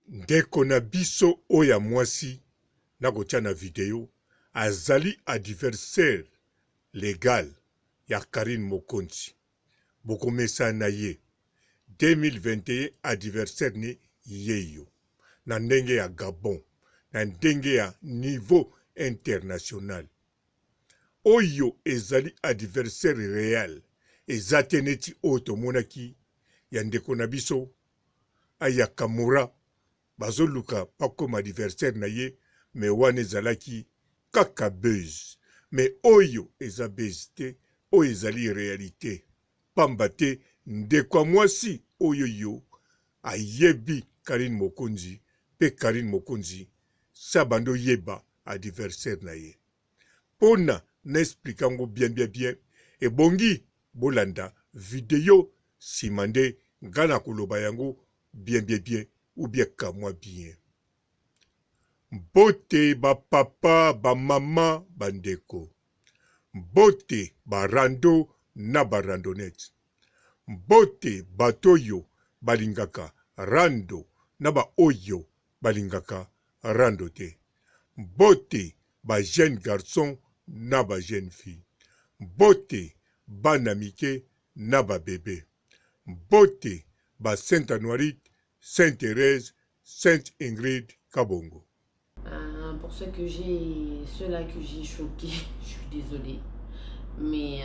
ndeko na biso oya mwasi nakotia na video azali adversaire légal ya Karine Mokonzi. Bokomesa na ye 2021 adversaire ne yeyo na ndenge ya Gabon, na ndenge ya niveau international. Oyo ezali adversaire réel, ezate neti oto monaki ya ndeko na biso aya Kamura bazoluka pakoma adversaire na ye, me wane ezalaki kaka buzz. Me oyo eza buzz te, oyo ezali réalité. Pamba te ndeko mwasi oyo yo ayebi Karine Mokonzi, pe Karine Mokonzi sabando yeba adversaire na ye. Pona na explikango bien ebongi bolanda video simande ngana koloba yango bien ou bien kamwa bien. Mbote ba papa ba mama bandeko, mbote ba rando na ba randonnette, mbote batoyo balingaka rando na ba oyo balingaka rando te, mbote ba jeune garçon na ba jeune fille, mbote bana mike na ba bébé, mbote ba Sainte Anuarite, Sainte Thérèse, Sainte Ingrid Kabongo. Pour ceux-là que j'ai choqué, je suis désolée. Mais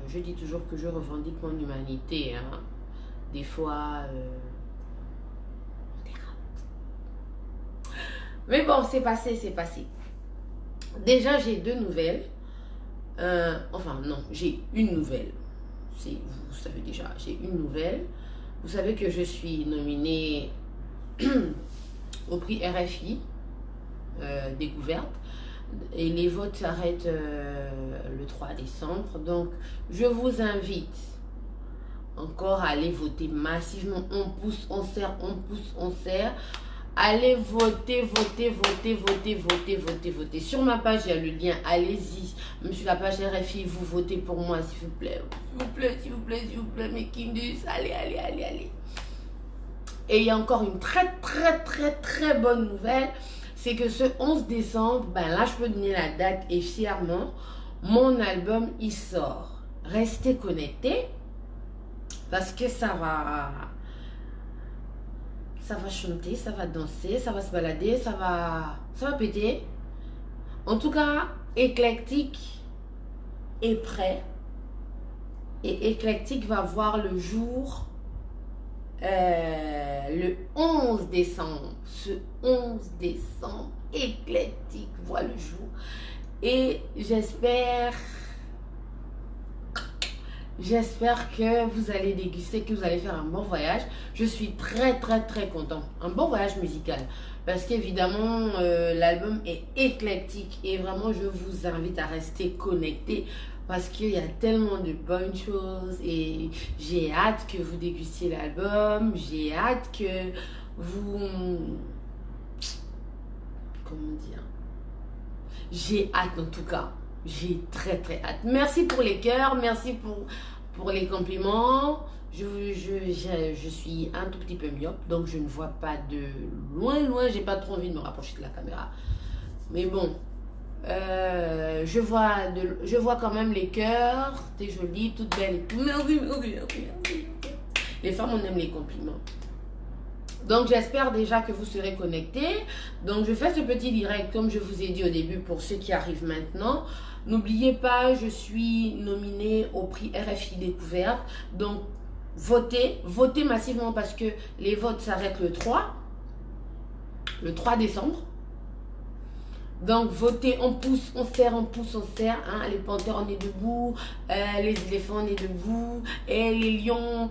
je dis toujours que je revendique mon humanité. Hein. Des fois, on dérape. Mais bon, c'est passé, c'est passé. Déjà, j'ai deux nouvelles. Enfin, non, j'ai une nouvelle. Vous savez déjà, j'ai une nouvelle. Vous savez que je suis nominée au prix RFI découverte. Et les votes s'arrêtent le 3 décembre. Donc, je vous invite encore à aller voter massivement. On pousse, on serre, on pousse, on serre. Allez voter, voter, voter, voter, voter, voter, voter. Sur ma page, il y a le lien. Allez-y. Sur la page RFI, vous votez pour moi, s'il vous plaît. S'il vous plaît, s'il vous plaît, s'il vous plaît, mes Kindus. Allez, allez, allez, allez. Et il y a encore une très bonne nouvelle. C'est que ce 11 décembre, ben là, je peux donner la date et fièrement, mon album, il sort. Restez connectés parce que ça va chanter, ça va danser, ça va se balader, ça va péter. En tout cas, Éclectique est prêt. Et Éclectique va voir le jour le 11 décembre. Ce 11 décembre, Éclectique voit le jour. Et j'espère que vous allez déguster, que vous allez faire un bon voyage. Je suis très content. Un bon voyage musical. Parce qu'évidemment, l'album est éclectique. Et vraiment, je vous invite à rester connectés. Parce qu'il y a tellement de bonnes choses. Et j'ai hâte que vous dégustiez l'album. J'ai hâte que vous... Comment dire? J'ai hâte en tout cas. J'ai très hâte. Merci pour les cœurs, merci pour les compliments. Je suis un tout petit peu myope, donc je ne vois pas de loin. J'ai pas trop envie de me rapprocher de la caméra. Mais bon, je vois quand même les cœurs. T'es jolie, toute belle et tout. Merci. Les femmes, on aime les compliments. Donc j'espère déjà que vous serez connectés. Donc je fais ce petit direct comme je vous ai dit au début pour ceux qui arrivent maintenant. N'oubliez pas, je suis nominée au prix RFI Découverte. Donc votez massivement parce que les votes s'arrêtent le 3 décembre. Donc votez, on pousse, on serre, on pousse, on serre. Hein. Les panthères, on est debout. Les éléphants, on est debout. Et les lions,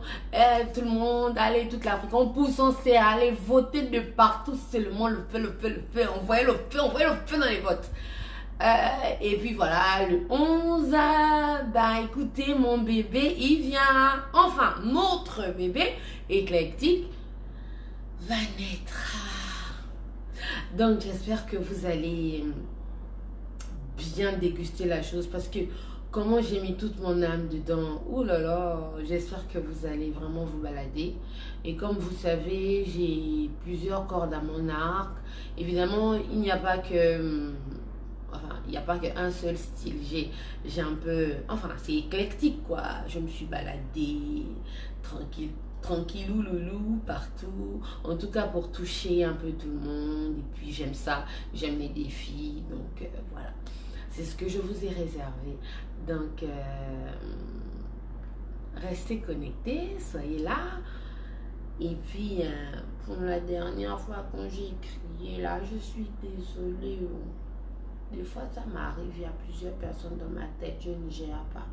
tout le monde, allez, toute l'Afrique. On pousse, on serre. Allez, votez de partout. Seulement le feu. Envoyez le feu dans les votes. Et puis voilà, le 11, ben écoutez, mon bébé, il vient. Enfin, notre bébé, Éclectique, va naître. Donc j'espère que vous allez bien déguster la chose parce que comment j'ai mis toute mon âme dedans. Ouh là là, j'espère que vous allez vraiment vous balader. Et comme vous savez, j'ai plusieurs cordes à mon arc. Évidemment, il n'y a pas que... Enfin, il n'y a pas qu'un seul style. J'ai un peu... Enfin, c'est éclectique, quoi. Je me suis baladée tranquille, tranquillou, loulou, partout. En tout cas, pour toucher un peu tout le monde. Et puis, j'aime ça. J'aime les défis. Donc, voilà. C'est ce que je vous ai réservé. Donc, restez connectés, soyez là. Et puis, pour la dernière fois quand j'ai crié, là, je suis désolée. Des fois, ça m'arrive, il y a plusieurs personnes dans ma tête, je ne gère pas.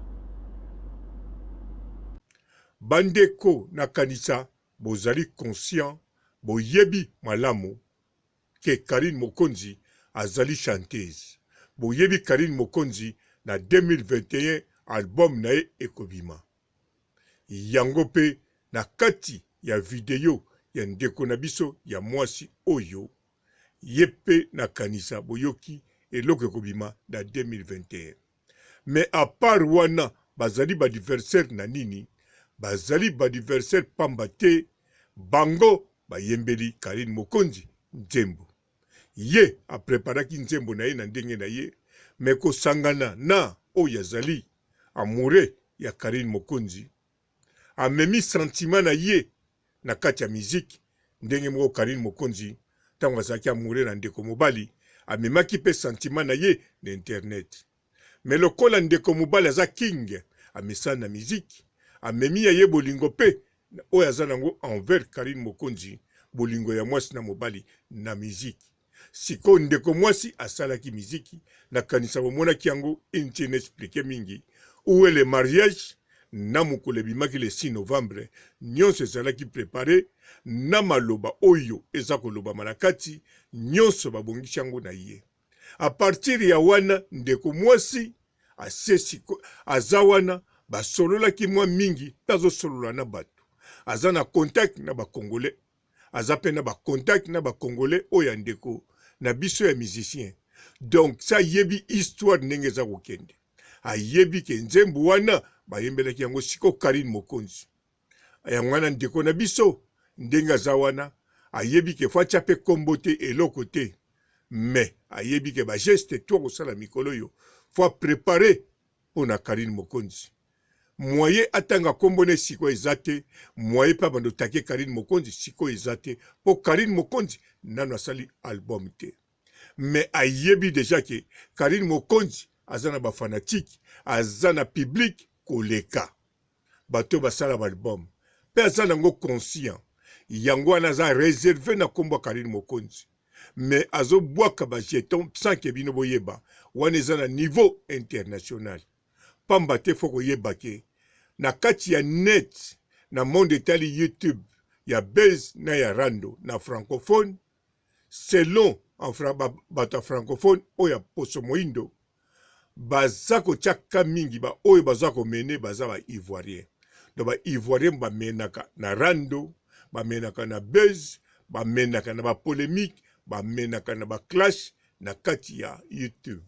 Bandeko na kanisa, bozali conscient, boyebi malamu, ke Karine Mokonzi azali chanteuse. Boyebi Karine Mokonzi na 2021 album na ye ekobima. Yango pe na kati ya video ya ndeko na biso ya mwasi oyo, ye pe na kanisa boyoki eloko ekobima na 2021. Mais à part wana bazali badiversaire na nini, bazali badiversaire pamba te, bango bayembeli Karine Mokonzi nzembo. Ye apreparaki nzembo na ye na ndenge na ye, me kosangana na oyo azali amoureux ya Karine Mokonzi, amemi sentiment na ye na kati ya miziki, ndenge moko Karine Mokonzi tango azalaki amoureux na ndeko mobali, amemaki pe sentiment na ye na internet. Me lokola ndeko mobali aza king, amesana na miziki, amemi ya ye bolingo pe oyo aza nango envers Karine Mokonzi, bolingo ya mwasi na mobali na miziki. Siko ndeko mwasi asalaki miziki, na kanisa bomonaki yango inti inexpliqué mingi, où est le mariage, na mokolo ebimaki le 6 novembre, nyonso ezalaki préparé, na maloba oyo eza koloba manakati, nyonso babongisi yango na ye. A partir ya wana ndeko mwasi aza wana basololaki mwa mingi, tazo solola na bato. Aza na contact na ba Congolais, aza pe na ba contact na ba Congolais oyo ndeko na biso ya musicien. Donc ça yebi histoire ndenge za kokende. Ayebi ke nzembo wana bayembelaki yango siko Karine Mokonzi. Yango wana ndeko na biso ndenge za wana ayebi ke facha pe kombote eloko te. Mais ayebi ke ba geste to kosala mikolo yo faut préparer pona Karine Mokonzi. Moye atanga kombone siko ezate, moye pa bando take Karine Mokonzi siko ezate, po Karine Mokonzi nano asali album te. Mais ayebi déjà ke Karine Mokonzi azana ba fanatique, azana public koleka. Bato basala ba album. Pe azana ngo conscient. Yango wana za réservé na kombo Karine Mokonzi. Mais azo bwaka ba jeton sans ke bino boyeba. Wana ezana niveau international. Pamba te foko yeba ke na kati ya net na monde etali YouTube ya Buzz na ya Rando na francophone, selon bato francophone oya poso moindo, baza kotiaka mingi ba oyo baza komene baza ba ivoirien. Donc ba ivoirien bamenaka na Rando, bamenaka na Buzz, bamenaka na ba polémique, bamenaka na ba clash na kati ya YouTube.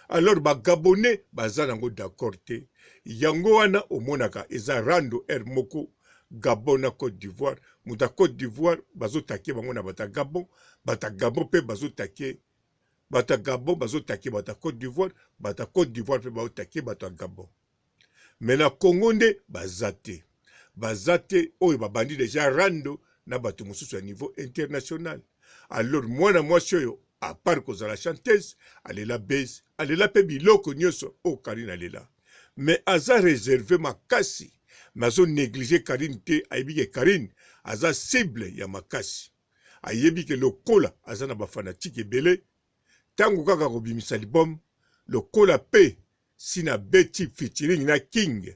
Alors ba Gabonais baza nango d'accord te. Yango wana omonaka eza Rando moko Gabon na Côte d'Ivoire. Muta Côte d'Ivoire bazo take bango na bata Gabon pe bazo take bata Gabon bazo take bata Côte d'Ivoire, bata Côte d'Ivoire pe bazo take bata Gabon. Mais na Congo nde bazate. Bazate oyo babandi déjà Rando na bato mosusu à niveau international. Alors mwana mwasi oyo à part kozala chanteuse, alela Buzz, alela pe biloko nyonso o Karine alela. Mais aza réservé makasi, mazo négliger Karine te, ayebi ke Karine aza cible ya makasi. Ayebi ke lokola aza na ba fanatique ebele, tango kaka kobimisa album, lokola pe sina beti featuring na King,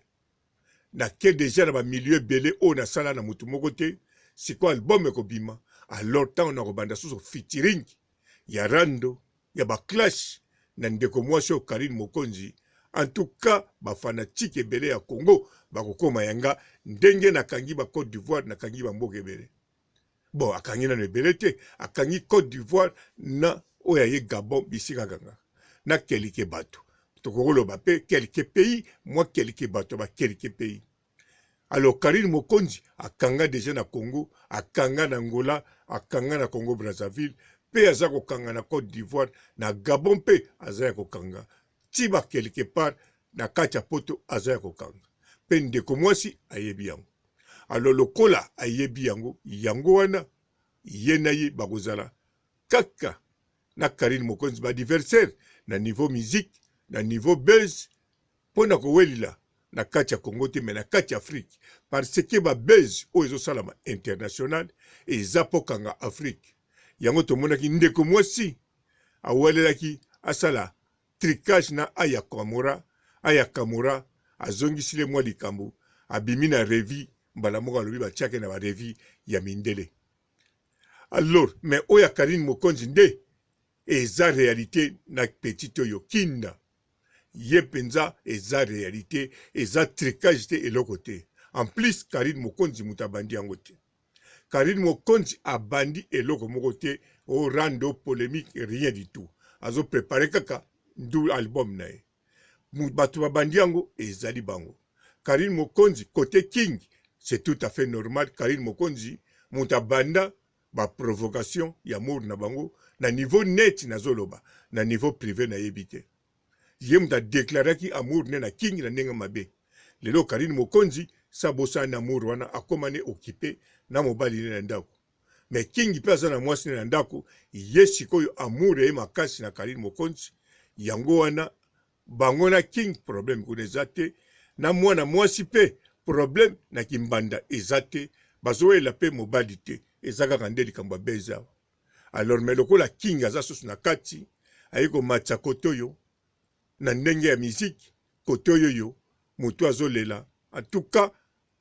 na ke déjà na ba milieu ebele o na sala na mutu moko te, siko album ekobima, alors tango na kobanda suso featuring ya Rando, ya ba clash na ndeko mwasi o Karine Mokonzi. En tout cas, ba fanatique ebele ya Congo bakokoma yanga ndenge na kangi ba Côte d'Ivoire na kangi ba mboka ebele. Bon, akangi na ebele te, akangi Côte d'Ivoire na oya ye Gabon bisika kanga. Na kelike bato. tokoloba pe quelques pays, moi quelques bateaux, quelques pays. Alors Karine Mokonzi akanga déjà na Congo, akanga na Angola, akanga na Congo Brazzaville, pe aza kokanga na Côte d'Ivoire, na Gabon pe aza kokanga. Tiba quelque part na kati ya poto aza kokanga. Pe ndeko mwasi ayebi yango. Alors lokola ayebi yango, yango wana yena ye bakozala kaka na Karine Mokonzi ba adversaire na niveau musique, na niveau buzz, pona kowelila na kati ya Congo te, mais na kati ya Afrique. Parce que ba buzz o ezo salama international et zapokanga Afrique. Yango tomonaki ndeko mwasi awelelaki asala tricage na Aya Kamura azongisile mwa likambo abimi na revi mbala moko alobi batiake na ba revi ya mindele. Alors mais oya Karine Mokonzi nde eza réalité na petite oyo kinda ye penza eza réalité eza tricage te eloko te. En plus Karine Mokonzi mutabandi yango te. Karine Mokonzi abandi eloko moko te o rando polémique rien du tout. Azo préparer kaka ndu album na ye. Bato babandi yango ezali bango. Karine Mokonzi côté king c'est tout à fait normal. Karine Mokonzi mutabanda ba provocation ya mour na bango na niveau net na zoloba na niveau privé na yebite. Ye muta déclaré ki amour ne na king na nenga mabe. Lelo Karine Mokonzi sabosa na amour wana akomane occupé na mobali ne na ndako. Mais king pe aza na mwasi ne na ndako, ye sikoyo amour ye makasi na Karine Mokonzi, yango wana bango na king problème kuneza te, na mwana mwasi pe problème na kimbanda ezate, bazoela pe mobali te, ezaka kande likambo beza. Alors mais lokola king aza sosu na kati, ayiko matcha kotoyo na ndenge ya musique kotoyo yo mutu azolela. En tout cas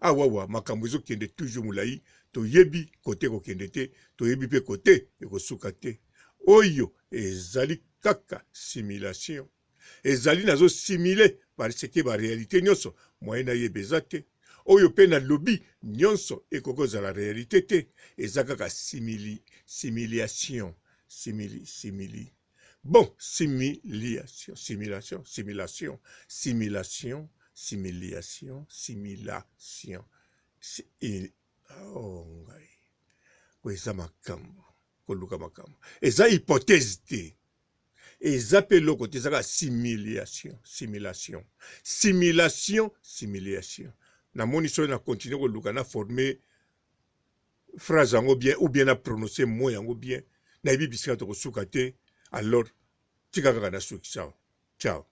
awawa makambo ezokende toujours mulai, to yebi kote ko kende te, to yebi pe kote ekosuka te. Oyo ezali kaka simulation. Ezali nazo simulé parce que ba réalité nyonso moyena yebeza te. Oyo pe na lobby nyonso ekokoza la réalité te. Ezaka ka simulation. Bon, simulation. Oh ngai. Kweza makambo, koluka makambo. Eza hypothèse te. Eza pe loko te zaka simulation. Na moni so na continuer koluka na former phrase yango bien ou bien na prononcer mot yango bien. Na yebi bisika to kosuka te. Alors tika kaka na suki sawa. Ciao.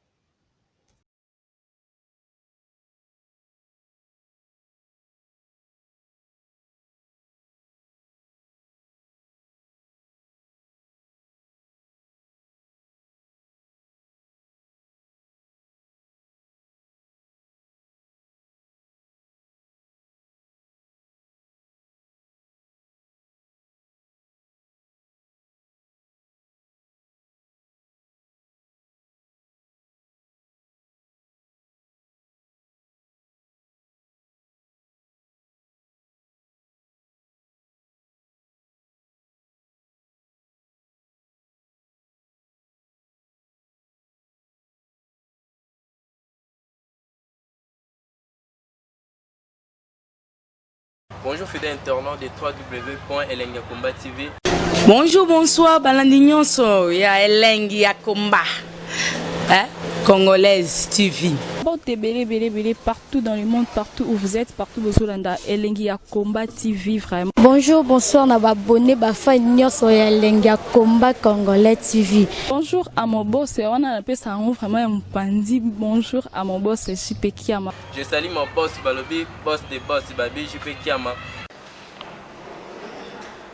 Bonjour fidèles internautes de www.elengiakomba TV. Bonjour, bonsoir, balandi nyonso ya Elengi ya Komba. Congolaise TV. Bon, belé partout dans le monde, partout où vous êtes, partout où vous êtes, Elengi ya Komba TV vraiment. Bonjour, bonsoir, na abonné ba fan nyonso ya Elengi ya Komba Congolais TV. Bonjour à mon boss, on a appelé ça vraiment un pandi. Bonjour à mon boss, JP Kiama. Je salue mon boss Balobi, boss de boss Babi, JP Kiama.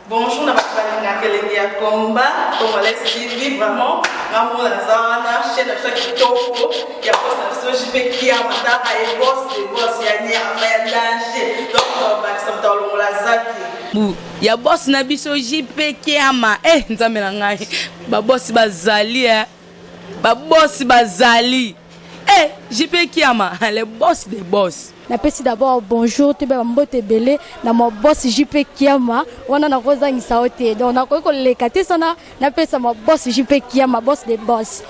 Bonjour, na bakalanga Elengi ya Komba Congolais TV vraiment. Ngamo na zana chaîne ça qui toko ya boss na so JP Kiama ta ay boss de boss ya ni ya danger. Donc ba ça mtalo la zaki. Ya boss na biso JP Kiama. Nzambe na ngai. Ba boss bazali Ba boss bazali. JP Kiama, le boss des boss. Napesi d'abord bonjour, tu peux mbote belé na mon boss JP Kiama, wana na koza ngisaote. Donc na ko lekate sana napesa mon boss JP Kiama, boss des boss.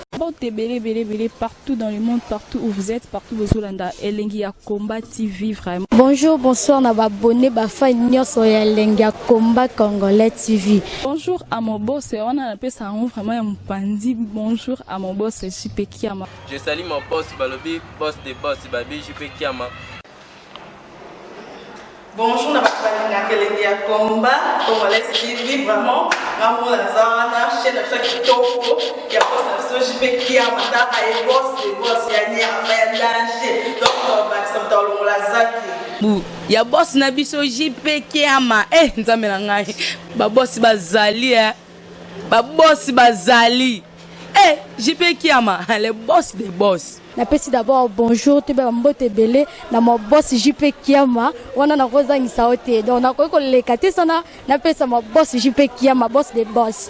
Partout dans le monde, partout où vous êtes, partout où vous êtes, Elengi ya Combat TV vraiment. Bonjour, bonsoir, na abonné bafa nyonso ya Elengi ya Combat Congolais TV. Bonjour à mon boss, on a appelé ça vraiment un pandi. Bonjour à mon boss, JP Kiama. Je salue mon boss Balobi, boss des boss, Babi JP Kiama. Bonjour, na balinga Elengi ya Combat Congolais TV vraiment. Maman la zana chaîne de chaque kitoko ya boss na JP Kiama ta ay boss de boss ya nya ya danger. Donc ba samta lo la zaki. Bu ya boss na biso JP Kiama nzambe na ngai ba boss bazali ba boss bazali JP Kiama le boss des boss. Napesi d'abord bonjour te ba mbote belé na mo boss JP Kiama wana na kozangisa ote donc na ko lekate sana napesa mo boss JP Kiama boss des boss.